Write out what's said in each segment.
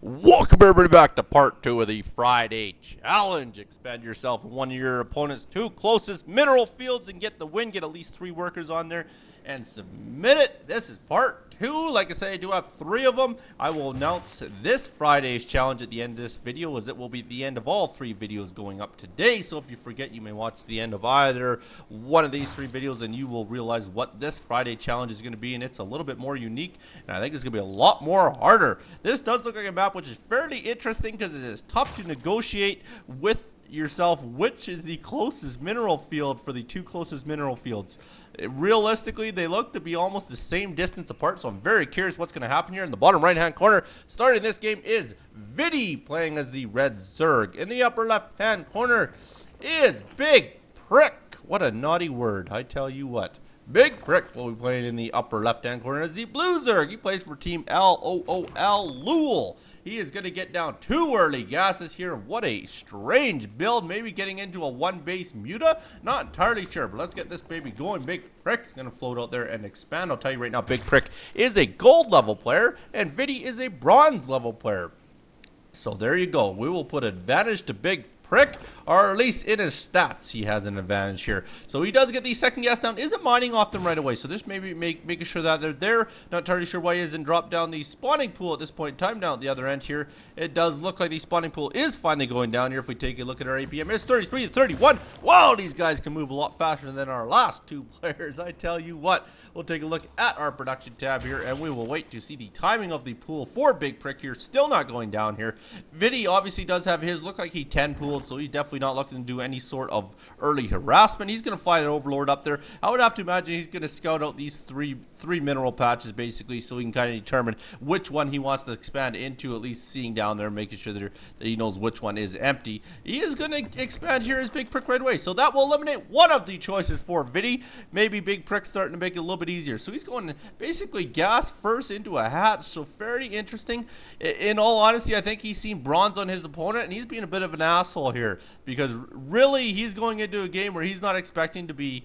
Welcome everybody back to part 2 of the Friday Challenge. Expand yourself in one of your opponent's 2 closest mineral fields and get the win. Get at least 3 workers on there and submit it. This is part 2. Like I said, I do have 3 of them. I will announce this Friday's challenge at the end of this video, as it will be the end of all 3 videos going up today. So if you forget, you may watch the end of either one of these 3 videos and you will realize what this Friday challenge is going to be, and it's a little bit more unique, and I think it's going to be a lot more harder. This does look like a map which is fairly interesting because it is tough to negotiate with yourself which is the closest mineral field for the 2 closest mineral fields. Realistically, they look to be almost the same distance apart, so I'm very curious what's going to happen here. In the bottom right hand corner, starting this game, is VIDDY playing as the red Zerg. In the upper left hand corner is Bigprick. What a naughty word, I tell you what. Bigprick will be playing in the upper left-hand corner as the blue Zerg. He plays for Team lool. He is going to get down 2 early gases here. What a strange build. Maybe getting into a 1-base muta? Not entirely sure, but let's get this baby going. Bigprick's going to float out there and expand. I'll tell you right now, Bigprick is a gold level player, and VIDDY is a bronze level player. So there you go. We will put advantage to Bigprick, or at least in his stats he has an advantage here. So he does get the second gas down, isn't mining off them right away, so just maybe making sure that they're there. Not entirely sure why he isn't dropped down the spawning pool at this point in time. Down at the other end here, it does look like the spawning pool is finally going down here. If we take a look at our APM, it's 33 to 31. Wow, these guys can move a lot faster than our last 2 players, I tell you what. We'll take a look at our production tab here, and we will wait to see the timing of the pool for Bigprick here. Still not going down here. VIDDY obviously does have his, look like he 10 pooled, so he's definitely not looking to do any sort of early harassment. He's going to fly the Overlord up there. I would have to imagine he's going to scout out these three mineral patches, basically, so he can kind of determine which one he wants to expand into, at least seeing down there, making sure that he knows which one is empty. He is going to expand here as Bigprick right away, so that will eliminate one of the choices for VIDDY. Maybe Bigprick starting to make it a little bit easier. So he's going basically gas first into a hatch, so very interesting. In all honesty, I think he's seen bronze on his opponent, and he's being a bit of an asshole here, because really he's going into a game where he's not expecting to be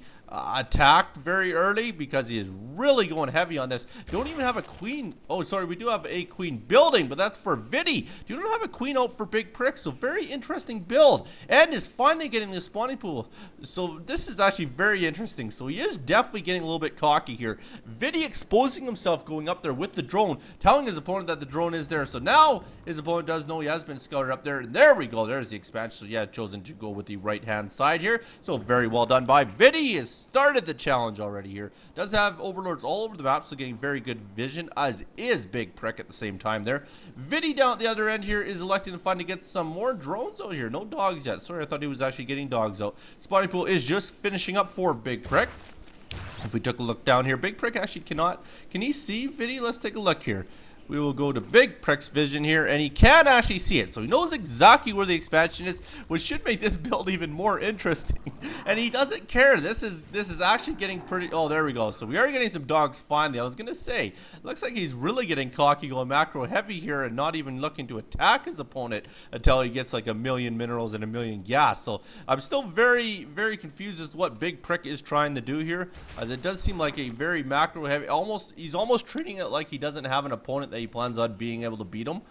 attacked very early, because he is really going heavy on this. Don't even have a queen. Oh, sorry, we do have a queen building, but that's for VIDDY. You don't have a queen out for Bigprick, so very interesting build, and is finally getting the spawning pool. So this is actually very interesting. So he is definitely getting a little bit cocky here. VIDDY exposing himself, going up there with the drone, telling his opponent that the drone is there. So now his opponent does know he has been scouted up there, and there we go. There's the expansion. So yeah, chosen to go with the right hand side here. So very well done by VIDDY. Has started the challenge already here. Does have overlords all over the map, so getting very good vision, as is Bigprick at the same time there. VIDDY down at the other end here is electing to finally get some more drones out here. No dogs yet. Sorry, I thought he was actually getting dogs out. Spawning pool is just finishing up for Bigprick. If we took a look down here, Bigprick actually cannot. Can he see VIDDY? Let's take a look here. We will go to Bigprick's vision here, and he can actually see it. So he knows exactly where the expansion is, which should make this build even more interesting. And he doesn't care. This is actually getting pretty... Oh, there we go. So we are getting some dogs finally. I was going to say, looks like he's really getting cocky, going macro heavy here, and not even looking to attack his opponent until he gets like 1 million minerals and 1 million gas. So I'm still very, very confused as to what Bigprick is trying to do here, as it does seem like a very macro heavy... He's almost treating it like he doesn't have an opponent that he plans on being able to beat him.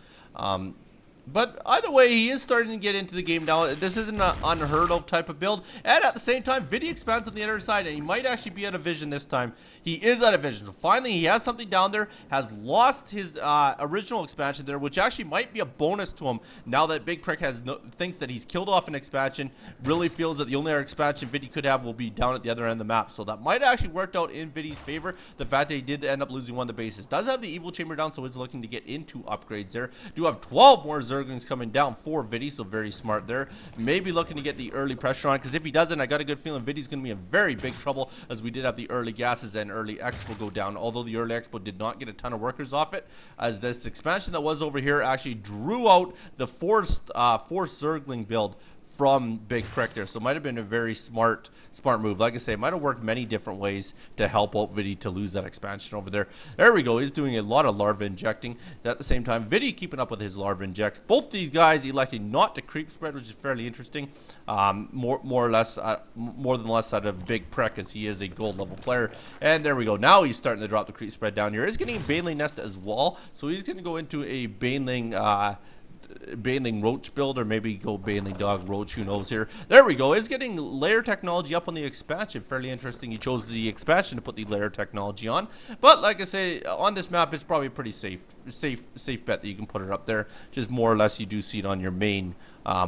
But either way, he is starting to get into the game now. This isn't an unheard of type of build. And at the same time, VIDDY expands on the other side, and he might actually be out of vision this time. He is out of vision. So finally, he has something down there, has lost his original expansion there, which actually might be a bonus to him now that Bigprick thinks that he's killed off an expansion, really feels that the only other expansion VIDDY could have will be down at the other end of the map. So that might actually worked out in VIDDY's favor, the fact that he did end up losing one of the bases. Does have the evil chamber down, so is looking to get into upgrades there. Do have 12 more Zerglings coming down for VIDDY, so very smart there. Maybe looking to get the early pressure on, because if he doesn't, I got a good feeling VIDDY's going to be in very big trouble, as we did have the early gases and early expo go down, although the early expo did not get a ton of workers off it, as this expansion that was over here actually drew out the forced Zergling build from Bigprick there. So it might have been a very smart move. Like I say, it might have worked many different ways to help out VIDDY to lose that expansion over there. There we go. He's doing a lot of larva injecting. At the same time, VIDDY keeping up with his larva injects. Both these guys electing not to creep spread, which is fairly interesting. More than less out of Bigprick, as he is a gold level player. And there we go. Now he's starting to drop the creep spread down here. He's getting a Baneling nest as well. So he's going to go into a Baneling roach build, or maybe go Baneling dog roach, who knows here. There we go. It's getting layer technology up on the expansion. Fairly interesting. He chose the expansion to put the layer technology on. But like I say, on this map, it's probably a pretty safe bet that you can put it up there. Just more or less, you do see it on your main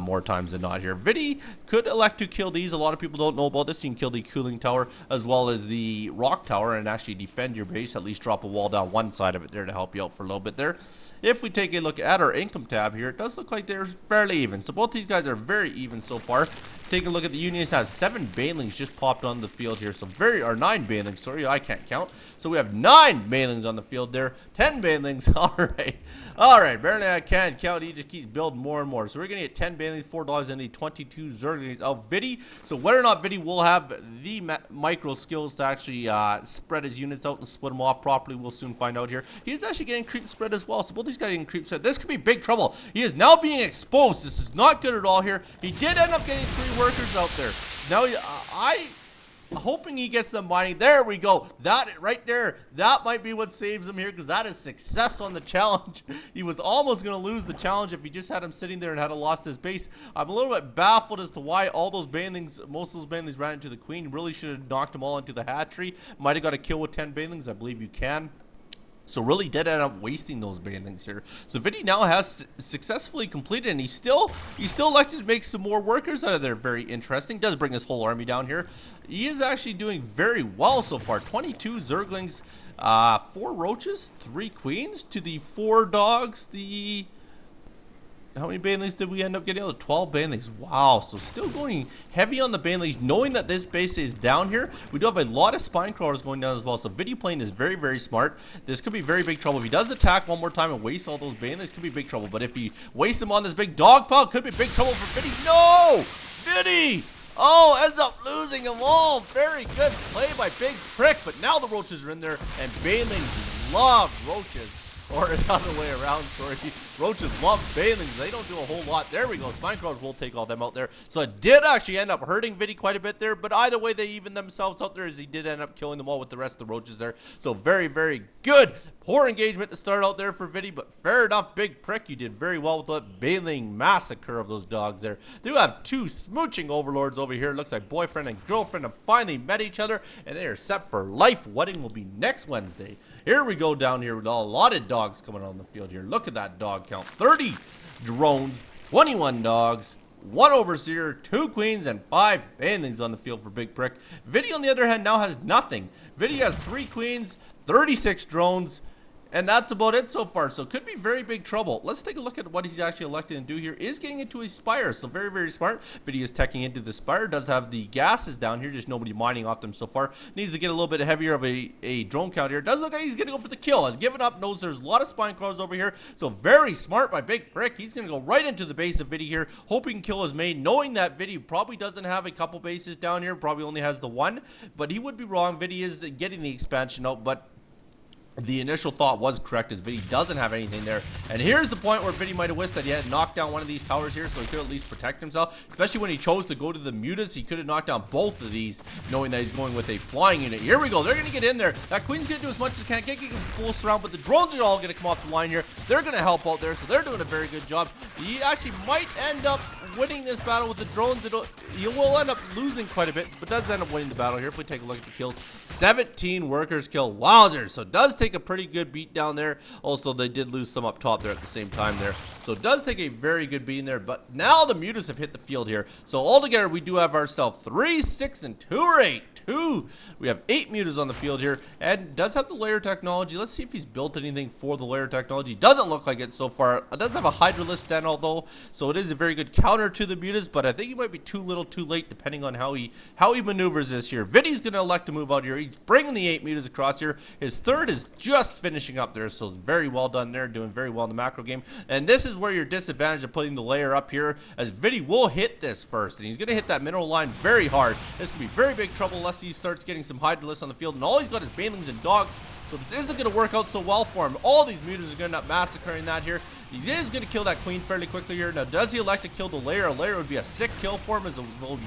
more times than not here. VIDDY could elect to kill these. A lot of people don't know about this. You can kill the cooling tower as well as the rock tower and actually defend your base. At least drop a wall down one side of it there to help you out for a little bit there. If we take a look at our income tab here, it does look like they're fairly even. So both these guys are very even so far. Take a look at the Unions. Has 7 Banelings just popped on the field here. So 9 Banelings. Sorry, I can't count. So we have 9 Banelings on the field there. 10 Banelings. All right. Barely I can count. He just keeps building more and more. So we're going to get 10 Banelings, 4 dogs, and the 22 Zerglings of VIDDY. So whether or not VIDDY will have the micro skills to actually spread his units out and split them off properly, we'll soon find out here. He's actually getting creep spread as well. So both these guys getting creep spread. This could be big trouble. He is now being exposed. This is not good at all here. He did end up getting 3 workers out there. Now, I hoping he gets them mining. There we go. That right there, that might be what saves him here, because that is success on the challenge. He was almost going to lose the challenge if he just had him sitting there and had lost his base. I'm a little bit baffled as to why all those Banelings, most of those Banelings ran into the queen. Really should have knocked them all into the hatchery. Might have got a kill with 10 Banelings. I believe you can. So really did end up wasting those Banelings here. So VIDDY now has successfully completed, and he's still elected to make some more workers out of there. Very interesting. Does bring his whole army down here. He is actually doing very well so far. 22 Zerglings, 4 roaches, 3 queens to the 4 dogs. How many Banelings did we end up getting? 12 Banelings. Wow. So still going heavy on the Banelings, knowing that this base is down here. We do have a lot of spine crawlers going down as well. So VIDDY playing is very, very smart. This could be very big trouble. If he does attack one more time and waste all those Banelings, could be big trouble. But if he wastes them on this big dog pile, could be big trouble for VIDDY. No! VIDDY! Oh, ends up losing them all. Very good play by Bigprick. But now the roaches are in there, and Banelings love roaches. Or another way around, sorry. Roaches love Banelings. They don't do a whole lot. There we go. Spine crawlers will take all them out there. So it did actually end up hurting VIDDY quite a bit there. But either way, they even themselves out there, as he did end up killing them all with the rest of the roaches there. So very, very good. Poor engagement to start out there for VIDDY. But fair enough, Bigprick. You did very well with that Baneling massacre of those dogs there. They do have 2 smooching overlords over here. It looks like boyfriend and girlfriend have finally met each other. And they are set for life. Wedding will be next Wednesday. Here we go down here with a lot of dogs coming on the field here. Look at that dog count. 30 drones, 21 dogs, 1 overseer, 2 queens, and 5 Banelings on the field for Bigprick. VIDDY, on the other hand, now has nothing. VIDDY has 3 queens, 36 drones, and that's about it so far. So could be very big trouble. Let's take a look at what he's actually elected to do here. Is getting into a spire. So very, very smart. VIDDY is teching into the spire. Does have the gases down here. Just nobody mining off them so far. Needs to get a little bit heavier of a drone count here. Does look like he's going to go for the kill. Has given up. Knows there's a lot of spine crawlers over here. So very smart by Bigprick. He's going to go right into the base of VIDDY here. Hoping to kill his main. Knowing that VIDDY probably doesn't have a couple bases down here. Probably only has the 1. But he would be wrong. VIDDY is getting the expansion out. But the initial thought was correct, as VIDDY doesn't have anything there. And here's the point where VIDDY might have wished that he had knocked down one of these towers here, so he could at least protect himself. Especially when he chose to go to the mutas, he could have knocked down both of these, knowing that he's going with a flying unit. Here we go. They're going to get in there. That queen's going to do as much as can. Can't get full surround, but the drones are all going to come off the line here. They're going to help out there, so they're doing a very good job. He actually might end up winning this battle with the drones. You will end up losing quite a bit, but does end up winning the battle here. If we take a look at the kills, 17 workers killed. Wowzers. So it does take a pretty good beat down there. Also, they did lose some up top there at the same time there. So it does take a very good beating there, but now the mutas have hit the field here. So altogether, we do have ourselves 3, 6, and 2 or 8. We have 8 mutas on the field here, and does have the layer technology. Let's see if he's built anything for the layer technology. Doesn't look like it so far. It does have a hydralisk den, although, so it is a very good counter to the mutas, but I think he might be too little too late depending on how he maneuvers this here. VIDDY's going to elect to move out here. He's bringing the 8 mutas across here. His third is just finishing up there. So very well done there, doing very well in the macro game. And this is where your disadvantage of putting the layer up here, as VIDDY will hit this first, and he's going to hit that mineral line very hard. This could be very big trouble unless he starts getting some Hydralisks on the field, and all he's got is banelings and dogs. So this isn't going to work out so well for him. All these mutas are going to end up massacring that here. He is going to kill that queen fairly quickly here. Now, does he elect to kill the layer? A layer would be a sick kill for him, as it will be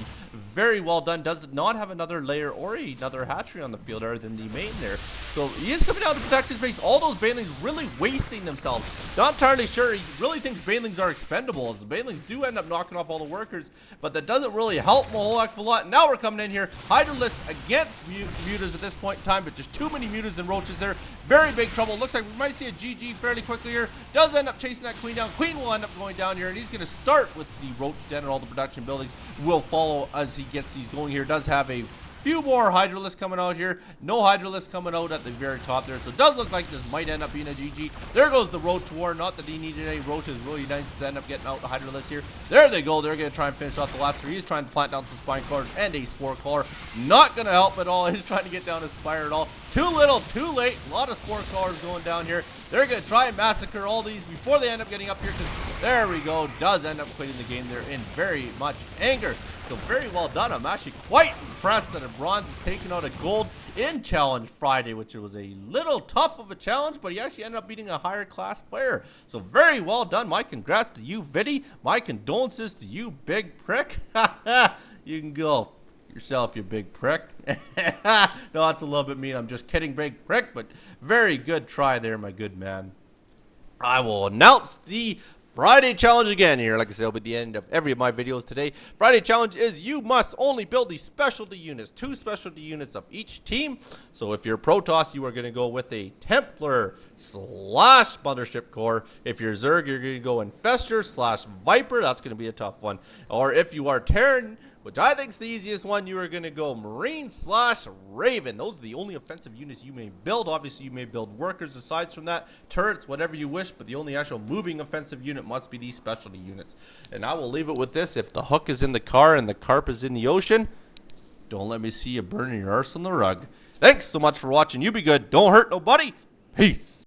very well done. Does not have another layer or another hatchery on the field other than the main there. So he is coming down to protect his base. All those banelings really wasting themselves. Not entirely sure. He really thinks banelings are expendable, as the banelings do end up knocking off all the workers, but that doesn't really help him a whole heck of a lot. Now we're coming in here. Hydralisks against mutas at this point in time, but just too many mutas and roaches there. Very big trouble. Looks like we might see a GG fairly quickly here. Does end up chasing that queen down. Queen will end up going down here, and he's going to start with the roach den, and all the production buildings will follow as he gets these going here. Does have a few more Hydralisks coming out here. No Hydralisks coming out at the very top there. So it does look like this might end up being a GG. There goes the Roach War. Not that he needed any roaches. Really nice to end up getting out the Hydralisks here. There they go. They're going to try and finish off the last three. He's trying to plant down some spine crawlers and a spore crawler. Not going to help at all. He's trying to get down his spire at all. Too little, too late. A lot of spore crawlers going down here. They're going to try and massacre all these before they end up getting up here, because there we go. Does end up quitting the game there in very much anger. So very well done. I'm actually quite impressed that a bronze is taking out a gold in Challenge Friday, which was a little tough of a challenge, but he actually ended up beating a higher class player. So very well done. My congrats to you, VIDDY. My condolences to you, Bigprick. You can go yourself, you big prick. No, that's a little bit mean. I'm just kidding, Bigprick, but very good try there, my good man. I will announce the Friday challenge again here. Like I said, it'll be the end of every of my videos today. Friday challenge is you must only build these specialty units, 2 specialty units of each team. So if you're Protoss, you are going to go with a Templar / Mothership Core. If you're Zerg, you're going to go Infestor / Viper. That's going to be a tough one. Or if you are Terran, which I think is the easiest one, you are going to go Marine / Raven. Those are the only offensive units you may build. Obviously, you may build workers aside from that, turrets, whatever you wish, but the only actual moving offensive unit must be these specialty units. And I will leave it with this. If the hook is in the car and the carp is in the ocean, don't let me see you burning your arse on the rug. Thanks so much for watching. You be good. Don't hurt nobody. Peace.